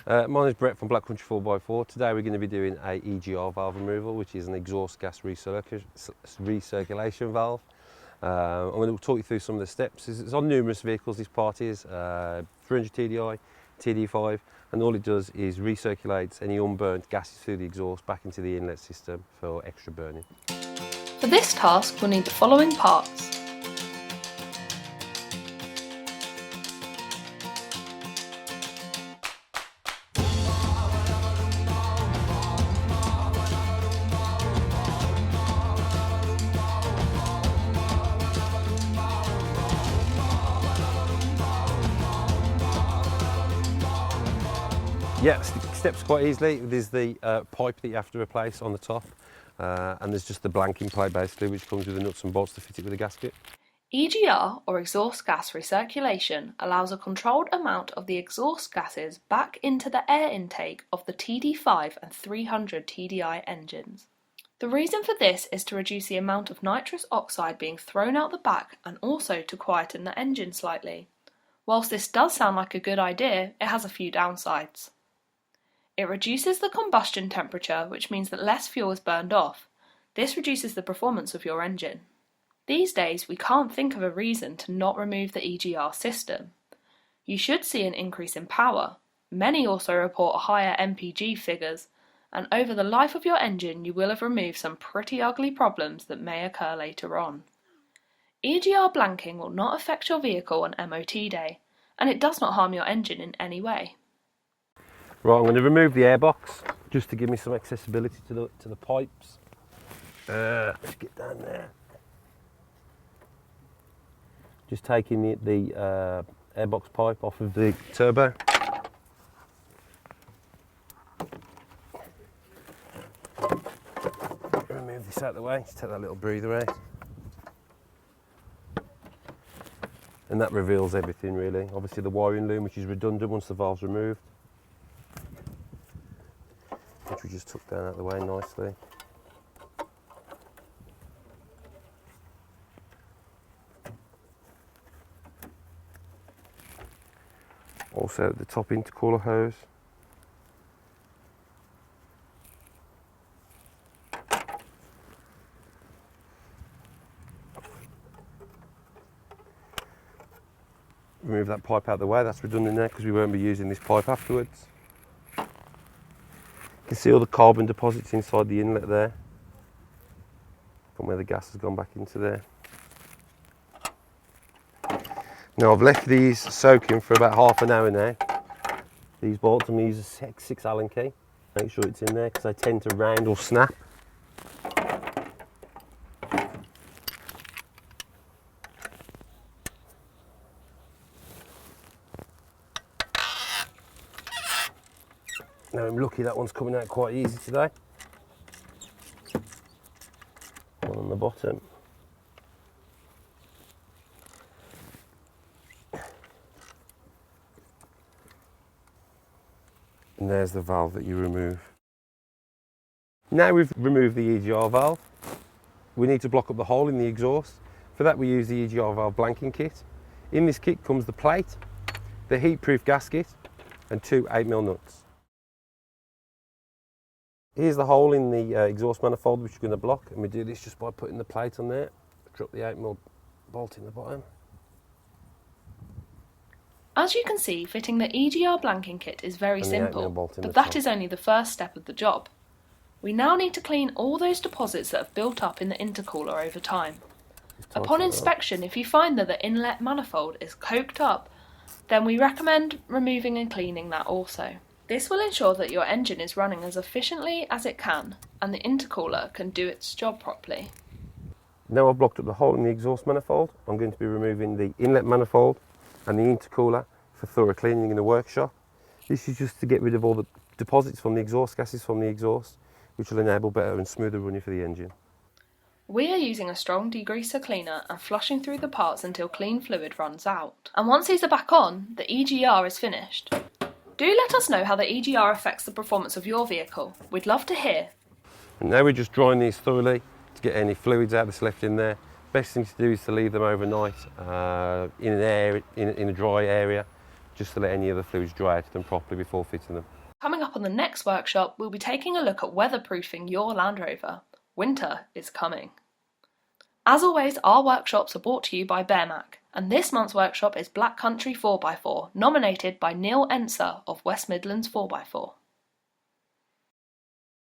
My name is Brett from Black Country 4x4. Today we're going to be doing a EGR valve removal, which is an exhaust gas recirculation valve. I'm going to talk you through some of the steps. It's on numerous vehicles, this part is 300 TDI, TD5, and all it does is recirculates any unburnt gases through the exhaust back into the inlet system for extra burning. For this task we'll need the following parts. Yeah, steps quite easily. There's the pipe that you have to replace on the top, and there's just the blanking plate basically, which comes with the nuts and bolts to fit it with a gasket. EGR, or exhaust gas recirculation, allows a controlled amount of the exhaust gases back into the air intake of the TD5 and 300 TDI engines. The reason for this is to reduce the amount of nitrous oxide being thrown out the back and also to quieten the engine slightly. Whilst this does sound like a good idea, it has a few downsides. It reduces the combustion temperature, which means that less fuel is burned off. This reduces the performance of your engine. These days, we can't think of a reason to not remove the EGR system. You should see an increase in power. Many also report higher MPG figures, and over the life of your engine you will have removed some pretty ugly problems that may occur later on. EGR blanking will not affect your vehicle on MOT day, and it does not harm your engine in any way. Right, I'm going to remove the airbox just to give me some accessibility to the pipes. Let's get down there. Just taking the airbox pipe off of the turbo. Remove this out of the way, just take that little breather out. And that reveals everything really. Obviously the wiring loom, which is redundant once the valve's removed, which we just took down out of the way nicely. Also the top intercooler hose. Remove that pipe out of the way, that's redundant there because we won't be using this pipe afterwards. You can see all the carbon deposits inside the inlet there, from where the gas has gone back into there. Now I've left these soaking for about half an hour now. These bolts, I'm going to use a 6 Allen key. Make sure it's in there because they tend to round or snap. Now I'm lucky that one's coming out quite easy today. One on the bottom. And there's the valve that you remove. Now we've removed the EGR valve, we need to block up the hole in the exhaust. For that we use the EGR valve blanking kit. In this kit comes the plate, the heat-proof gasket and 2 8mm nuts. Here's the hole in the exhaust manifold which we're going to block, and we do this just by putting the plate on there, drop the 8mm bolt in the bottom. As you can see, fitting the EGR blanking kit is very simple, but that is only the first step of the job. We now need to clean all those deposits that have built up in the intercooler over time. Upon inspection, if you find that the inlet manifold is coked up, then we recommend removing and cleaning that also. This will ensure that your engine is running as efficiently as it can, and the intercooler can do its job properly. Now I've blocked up the hole in the exhaust manifold, I'm going to be removing the inlet manifold and the intercooler for thorough cleaning in the workshop. This is just to get rid of all the deposits from the exhaust gases from the exhaust, which will enable better and smoother running for the engine. We are using a strong degreaser cleaner and flushing through the parts until clean fluid runs out. And once these are back on, the EGR is finished. Do let us know how the EGR affects the performance of your vehicle. We'd love to hear. And now we're just drying these thoroughly to get any fluids out that's left in there. Best thing to do is to leave them overnight in a dry area just to let any of the fluids dry out of them properly before fitting them. Coming up on the next workshop, we'll be taking a look at weatherproofing your Land Rover. Winter is coming. As always, our workshops are brought to you by Bearmac, and this month's workshop is Black Country 4x4, nominated by Neil Enser of West Midlands 4x4.